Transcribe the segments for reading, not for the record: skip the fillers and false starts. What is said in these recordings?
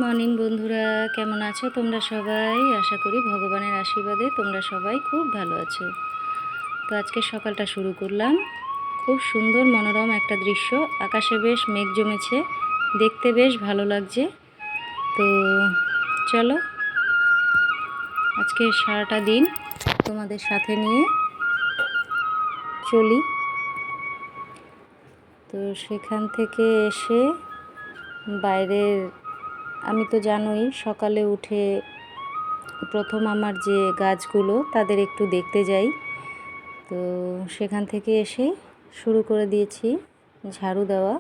Morning বন্ধুরা, কেমন আছো তোমরা সবাই? আশা করি ভগবানের আশীর্বাদে তোমরা সবাই খুব ভালো আছো। তো আজকে সকালটা শুরু করলাম। খুব সুন্দর মনোরম একটা দৃশ্য, আকাশে বেশ মেঘ জমেছে, দেখতে বেশ ভালো লাগছে। তো চলো আজকে সারাটা দিন তোমাদের সাথে নিয়ে চলি। তো সেখান থেকে এসে বাইরের, আমি তো জানোই সকালে উঠে প্রথম আমার যে গাছগুলো তাদের একটু দেখতে যাই। তো সেখান থেকে এসে শুরু করে দিয়েছি ঝাড়ু দেওয়া,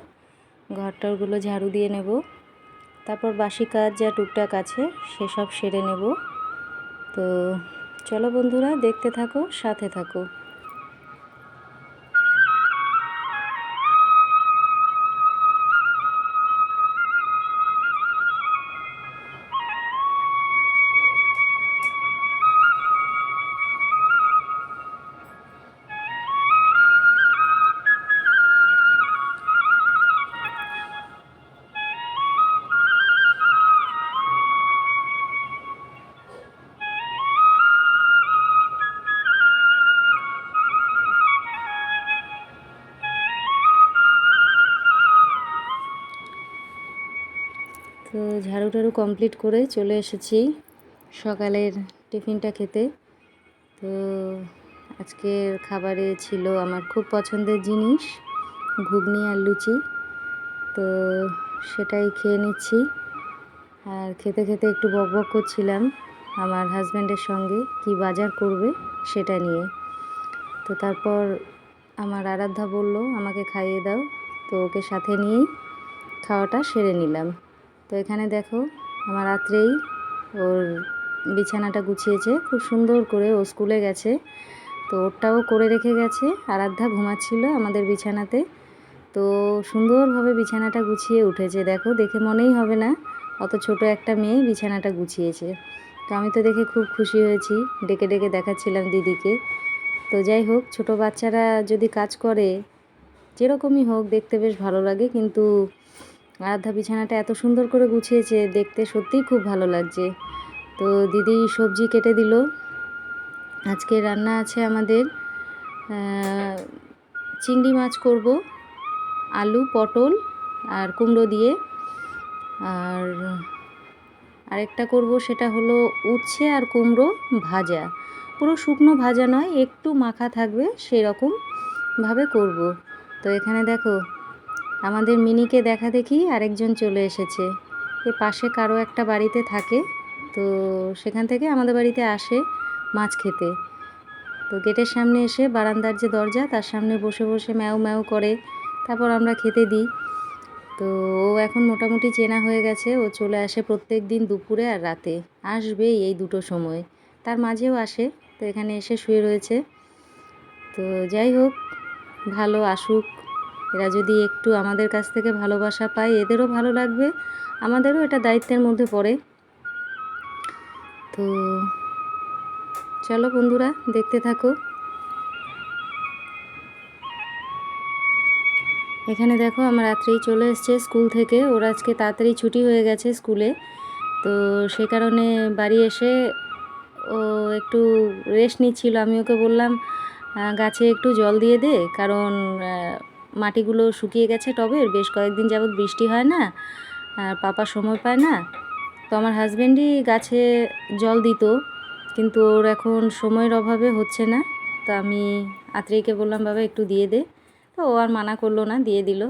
ঘরটারগুলো ঝাড়ু দিয়ে নেব, তারপর বাসি কাজ যা টুকটাক আছে সেসব সেরে নেব। তো চলো বন্ধুরা, দেখতে থাকো, সাথে থাকো। তো ঝাড়ু টাড়ু কমপ্লিট করে চলে এসেছি সকালের টিফিনটা খেতে। তো আজকের খাবারে ছিল আমার খুব পছন্দের জিনিস, ঘুগনি আর লুচি। তো সেটাই খেয়ে নিচ্ছি, আর খেতে খেতে একটু বকবক করছিলাম আমার হাজব্যান্ডের সঙ্গে কি বাজার করবে সেটা নিয়ে। তো তারপর আমার আরাধ্যা বলল আমাকে খাইয়ে দাও, তো ওকে সাথে নিয়েই খাওয়াটা সেরে নিলাম। তো এখানে দেখো আমার রাত্রেই ওর বিছানাটা গুছিয়েছে খুব সুন্দর করে, ও স্কুলে গেছে তো ওরটাও করে রেখে গেছে। আরাধ্যা ঘুমাচ্ছিল আমাদের বিছানাতে, তো সুন্দরভাবে বিছানাটা গুছিয়ে উঠেছে। দেখো, দেখে মনেই হবে না অত ছোট একটা মেয়ে বিছানাটা গুছিয়েছে। তো আমি তো দেখে খুব খুশি হয়েছি, ডেকে ডেকে দেখাচ্ছিলাম দিদিকে। তো যাই হোক, ছোট বাচ্চারা যদি কাজ করে যেরকমই হোক দেখতে বেশ ভালো লাগে, কিন্তু আরাধ্যা বিছানাটা এত সুন্দর করে গুছিয়েছে, দেখতে সত্যিই খুব ভালো লাগছে। তো দিদি সবজি কেটে দিল। আজকে রান্না আছে আমাদের চিংড়ি মাছ করব, আলু পটল আর কুমড়ো দিয়ে। আর আরেকটা করব, সেটা হলো উচ্ছে আর কুমড়ো ভাজা, পুরো শুকনো ভাজা নয়, একটু মাখা থাকবে সেই রকমভাবে করব। তো এখানে দেখো আমাদের মিনিকে দেখা দেখি আরেকজন চলে এসেছে। এ পাশে কারো একটা বাড়িতে থাকে, তো সেখান থেকে আমাদের বাড়িতে আসে মাছ খেতে। তো গেটের সামনে এসে বারান্দার যে দরজা তার সামনে বসে বসে ম্যাও ম্যাও করে, তারপর আমরা খেতে দিই। তো ও এখন মোটামুটি চেনা হয়ে গেছে, ও চলে আসে প্রত্যেক দিন দুপুরে আর রাতে, আসবেই এই দুটো সময়, তার মাঝেও আসে। তো এখানে এসে শুয়ে রয়েছে। তো যাই হোক, ভালো আসুক, এরা যদি একটু আমাদের কাছ থেকে ভালোবাসা পায় এদেরও ভালো লাগবে, আমাদেরও এটা দায়িত্বের মধ্যে পড়ে। তো চলো বন্ধুরা, দেখতে থাকো। এখানে দেখো আমার রাত্রেই চলে এসছে স্কুল থেকে, ওর আজকে তাড়াতাড়ি ছুটি হয়ে গেছে স্কুলে। তো সে কারণে বাড়ি এসে ও একটু রেস্ট নিচ্ছিল। আমি ওকে বললাম গাছে একটু জল দিয়ে দে, কারণ মাটিগুলো শুকিয়ে গেছে টবের, বেশ কয়েকদিন যাবৎ বৃষ্টি হয় না, আর পাপা সময় পায় না। তো আমার হাজব্যান্ডই গাছে জল দিত, কিন্তু ওর এখন সময়ের অভাবে হচ্ছে না। তো আমি আত্রেয়ীকে বললাম বাবা একটু দিয়ে দে, তো ও আর মানা করলো না, দিয়ে দিল।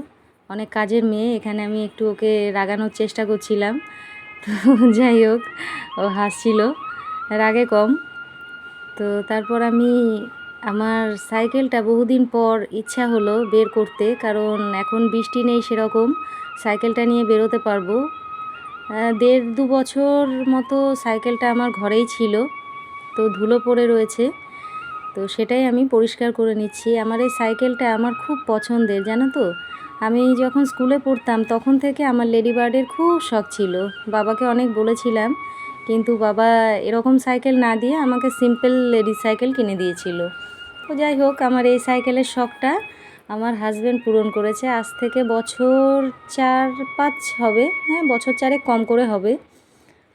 অনেক কাজের মেয়ে, এখানে আমি একটু ওকে রাগানোর চেষ্টা করছিলাম। তো যাই হোক, ও হাসছিল, রাগে কম। তো তারপর আমি আমার সাইকেলটা বহুদিন পর ইচ্ছা হলো বের করতে, কারণ এখন বৃষ্টি নেই সেরকম, সাইকেলটা নিয়ে বেরোতে পারবো। 1.5-2 বছর মতো সাইকেলটা আমার ঘরেই ছিল, তো ধুলো পড়ে রয়েছে। তো সেটাই আমি পরিষ্কার করে নিচ্ছি। আমার এই সাইকেলটা আমার খুব পছন্দের, জানো তো। আমি যখন স্কুলে পড়তাম তখন থেকে আমার লেডি বার্ডের খুব শখ ছিল, বাবাকে অনেক বলেছিলাম, কিন্তু বাবা এরকম সাইকেল না দিয়ে আমাকে সিম্পল লেডি সাইকেল কিনে দিয়েছিল। তো যাই হোক, আমার এই সাইকেলের শখটা আমার হাজব্যান্ড পূরণ করেছে। আজ থেকে বছর 4-5 হবে, হ্যাঁ বছর 4 কম করে হবে।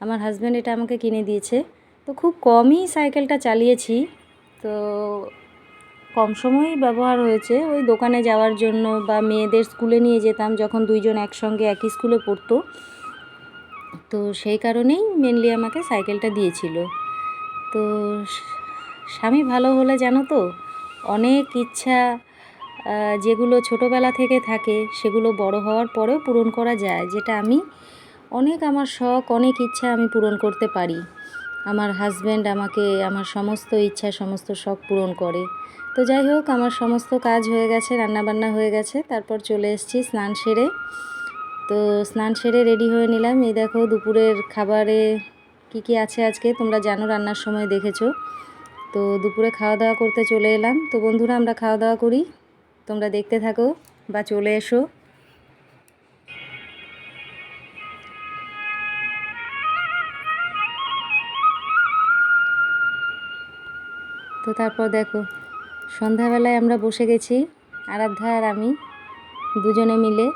আমার হাজব্যান্ড এটা আমাকে কিনে দিয়েছে। তো খুব কমই সাইকেলটা চালিয়েছি, তো কম সময়ই ব্যবহার হয়েছে। ওই দোকানে যাওয়ার জন্য বা মেয়েদের স্কুলে নিয়ে যেতাম যখন দুইজন একসঙ্গে একই স্কুলে পড়তো, তো সেই কারণেই মেনলি আমাকে সাইকেলটা দিয়েছিল। তো স্বামী ভালো হলে জানো তো অনেক ইচ্ছা যেগুলো ছোটোবেলা থেকে থাকে সেগুলো বড় হওয়ার পরেও পূরণ করা যায়, যেটা আমি আমার শখ অনেক ইচ্ছা আমি পূরণ করতে পারি। আমার হাজব্যান্ড আমাকে আমার সমস্ত ইচ্ছা সমস্ত শখ পূরণ করে। তো যাই হোক, আমার সমস্ত কাজ হয়ে গেছে, রান্নাবান্না হয়ে গেছে, তারপর চলে এসেছি স্নান সেরে। তো স্নান সেরে রেডি হয়ে নিলাম। এই দেখো দুপুরের খাবারে কি আছে আজকে তোমরা জানো, রান্নার সময় দেখেছো। তো দুপুরে খাওয়া দাওয়া করতে চলে এলাম। তো বন্ধুরা, আমরা খাওয়া দাওয়া করি, তোমরা দেখতে থাকো বা চলে এসো। তো তারপর দেখো সন্ধ্যাবেলায় আমরা বসে গেছি, আরাধ্যা আর আমি দুজনে মিলে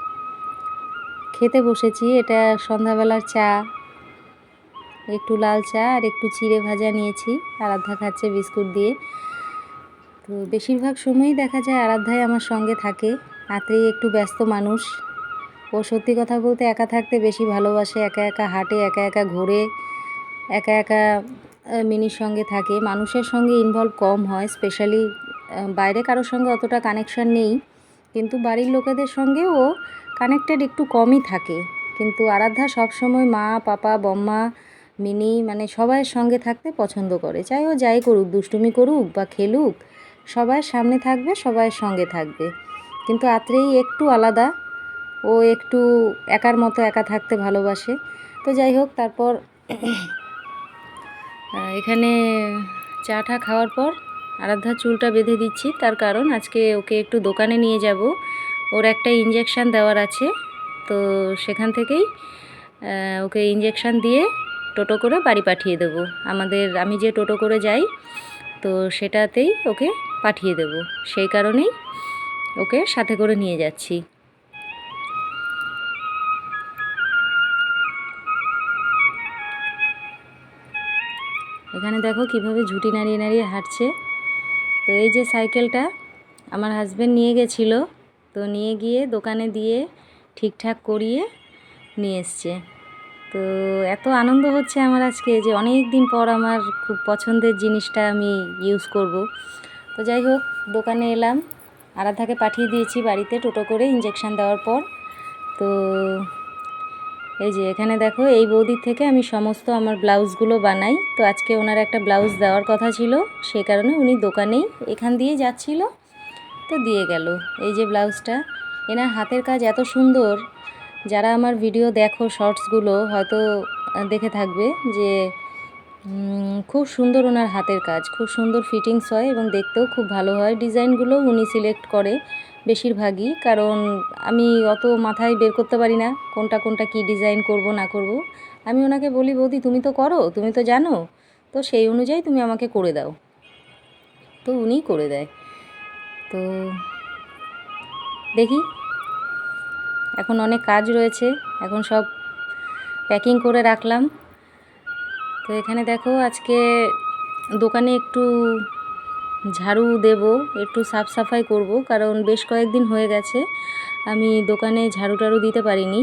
খেতে বসেছি। এটা সন্ধ্যাবেলার চা, একটু লাল চা আর একটু চিড়ে ভাজা নিয়েছি। আরাধ্যা খাচ্ছে বিস্কুট দিয়ে। তো বেশিরভাগ সময়ই দেখা যায় আরাধ্যাই আমার সঙ্গে থাকে। আত্রেই একটু ব্যস্ত মানুষ, ও সত্যি কথা বলতে একা থাকতে বেশি ভালোবাসে। একা একা হাঁটে, একা একা ঘোরে, একা একা মিনির সঙ্গে থাকে। মানুষের সঙ্গে ইনভলভ কম হয়, স্পেশালি বাইরে কারোর সঙ্গে অতটা কানেকশান নেই, কিন্তু বাড়ির লোকেদের সঙ্গেও ও কানেক্টেড একটু কমই থাকে। কিন্তু আরাধ্যা সবসময় মা, পাপা, বম্মা, মিনি মানে সবাইয়ের সঙ্গে থাকতে পছন্দ করে। চাই ও যাই করুক, দুষ্টুমি করুক বা খেলুক, সবাইয়ের সামনে থাকবে, সবাইয়ের সঙ্গে থাকবে। কিন্তু আত্রেই একটু আলাদা, ও একটু একার মতো একা থাকতে ভালোবাসে। তো যাই হোক, তারপর এখানে চা টা খাওয়ার পর আরাধ্যার চুলটা বেঁধে দিচ্ছি। তার কারণ আজকে ওকে একটু দোকানে নিয়ে যাব, ওর একটা ইঞ্জেকশান দেওয়ার আছে। তো সেখান থেকেই ওকে ইঞ্জেকশান দিয়ে টোটো করে বাড়ি পাঠিয়ে দেব। আমি যে টোটো করে যাই, তো সেটাতেই ওকে পাঠিয়ে দেব, সেই কারণেই ওকে সাথে করে নিয়ে যাচ্ছি। এখানে দেখো কিভাবে ঝুঁটি নাড়িয়ে নাড়িয়ে হাঁটছে। তো এই যে সাইকেলটা আমার হাজব্যান্ড নিয়ে গেছিলো, তো নিয়ে গিয়ে দোকানে দিয়ে ঠিকঠাক করিয়ে নিয়ে এসছে। তো এত আনন্দ হচ্ছে আমার আজকে যে অনেক দিন পর আমার খুব পছন্দের জিনিসটা আমি ইউজ করব। তো যাই হোক, দোকানে এলাম, আরাধ্যাকে পাঠিয়ে দিয়েছি বাড়িতে টোটো করে ইঞ্জেকশান দেওয়ার পর। তো এই যে এখানে দেখো, এই বৌদির থেকে আমি সমস্ত আমার ব্লাউজগুলো বানাই। তো আজকে ওনার একটা ব্লাউজ দেওয়ার কথা ছিল, সে কারণে উনি দোকানেই এখান দিয়ে যাচ্ছিল, তো দিয়ে গেল। এই যে ব্লাউজটা, এনার হাতের কাজ এত সুন্দর, যারা আমার ভিডিও দেখো শর্টসগুলো হয়তো দেখে থাকবে যে খুব সুন্দর ওনার হাতের কাজ, খুব সুন্দর ফিটিংস হয় এবং দেখতেও খুব ভালো হয়। ডিজাইনগুলো উনি সিলেক্ট করে বেশিরভাগই, কারণ আমি অত মাথায় বের করতে পারি না কোনটা কোনটা কী ডিজাইন করব না করব। আমি ওনাকে বলি, বৌদি তুমি তো করো, তুমি তো জানো, তো সেই অনুযায়ী তুমি আমাকে করে দাও। তো উনিই করে দেয়। তো দেখি, এখন অনেক কাজ রয়েছে, এখন সব প্যাকিং করে রাখলাম। তো এখানে দেখো, আজকে দোকানে একটু ঝাড়ু দেব, একটু সাফ সাফাই করব, কারণ বেশ কয়েকদিন হয়ে গেছে আমি দোকানে ঝাড়ু টাড়ু দিতে পারিনি,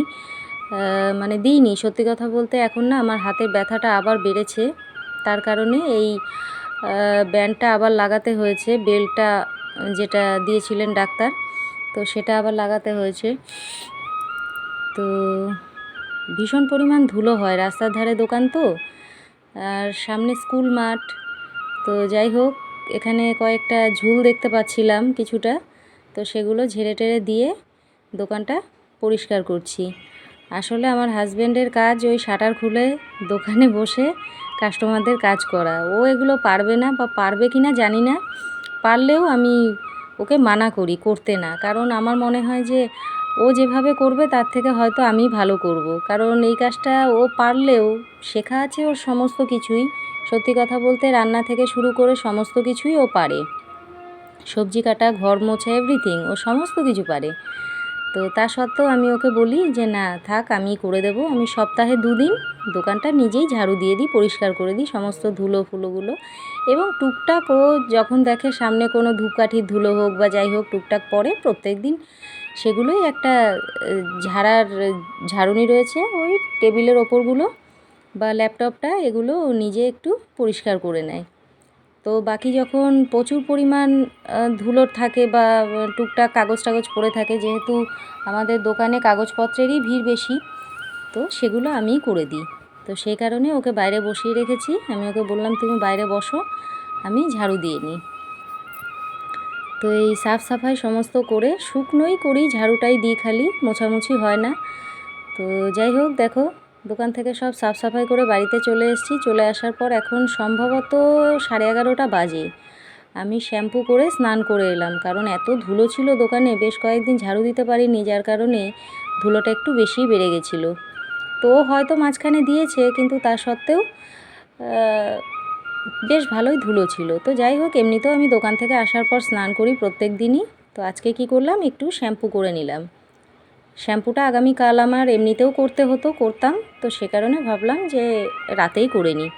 মানে দিইনি। সত্যি কথা বলতে এখন না আমার হাতের ব্যথাটা আবার বেড়েছে, তার কারণে এই ব্যান্ডটা আবার লাগাতে হয়েছে, বেল্টটা যেটা দিয়েছিলেন ডাক্তার, তো সেটা আবার লাগাতে হয়েছে। তো ভীষণ পরিমাণ ধুলো হয়, রাস্তার ধারে দোকান তো, আর সামনে স্কুল মাঠ। তো যাই হোক, এখানে কয়েকটা ঝুল দেখতে পাচ্ছিলাম কিছুটা, তো সেগুলো ঝেড়ে টেড়ে দিয়ে দোকানটা পরিষ্কার করছি। আসলে আমার হাজব্যান্ডের কাজ ওই শাটার খুলে দোকানে বসে কাস্টমারদের কাজ করা। ও এগুলো পারবে না, বা পারবে কি না জানি না, পারলেও আমি ওকে মানা করি করতে না, কারণ আমার মনে হয় যে ও যেভাবে করবে তার থেকে হয়তো আমি ভালো করব, কারণ এই কাজটা ও পারলেও শেখা আছে ওর সমস্ত কিছুই। সত্যি কথা বলতে রান্না থেকে শুরু করে সমস্ত কিছুই ও পারে, সবজি কাটা, ঘর মোছা, এভরিথিং ও সমস্ত কিছু পারে। তো তা সত্ত্বেও আমি ওকে বলি যে না থাক, আমি করে দেবো। আমি সপ্তাহে 2 দিন দোকানটা নিজেই ঝাড়ু দিয়ে দিই, পরিষ্কার করে দিই সমস্ত ধুলো ফুলোগুলো। এবং টুকটাক ও যখন দেখে সামনে কোনো ধূপকাঠির ধুলো হোক বা যাই হোক টুকটাক পড়ে, প্রত্যেক দিন সেগুলোই একটা ঝাড়ার ঝাড়ুনি রয়েছে ওই টেবিলের ওপরগুলো বা ল্যাপটপটা, এগুলো ও নিজে একটু পরিষ্কার করে নেয়। তো বাকি যখন প্রচুর পরিমাণ ধুলোর থাকে বা টুকটাক কাগজ টাগজ পড়ে থাকে, যেহেতু আমাদের দোকানে কাগজপত্রেরই ভিড় বেশি, তো সেগুলো আমিই করে দিই। তো সেই কারণে ওকে বাইরে বসিয়ে রেখেছি। আমি ওকে বললাম তুমি বাইরে বসো, আমি ঝাড়ু দিয়ে নিই। তো এই সাফ সাফাই সমস্ত করে শুকনোই করি, ঝাড়ুটাই দিই, খালি মোছামুছি হয় না। তো যাই হোক দেখো, দোকান থেকে সব সাফ সাফাই করে বাড়িতে চলে এসেছি। চলে আসার পর এখন সম্ভবত 11:30 বাজে। আমি শ্যাম্পু করে স্নান করে এলাম, কারণ এত ধুলো ছিল দোকানে, বেশ কয়েকদিন ঝাড়ু দিতে পারিনি, যার কারণে ধুলোটা একটু বেশিই বেড়ে গেছিলো। তো হয়তো মাঝখানে দিয়েছে, কিন্তু তা সত্ত্বেও বেশ ভালোই ধুলো ছিল। তো যাই হোক, এমনিতেও আমি দোকান থেকে আসার পর স্নান করি প্রত্যেক দিনই। তো আজকে কি করলাম, একটু শ্যাম্পু করে নিলাম। শ্যাম্পুটা আগামীকাল আমার এমনিতেও করতাম, তো সে কারণে ভাবলাম যে রাতেই করে নিই।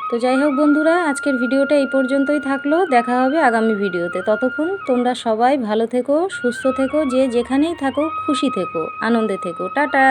তো যাই হোক বন্ধুরা, আজকের ভিডিওটা এই পর্যন্তই থাকলো। দেখা হবে আগামী ভিডিওতে। ততক্ষণ তোমরা সবাই ভালো থেকো, সুস্থ থেকো, যে যেখানেই থাকো খুশি থেকো, আনন্দে থেকো। টাটা।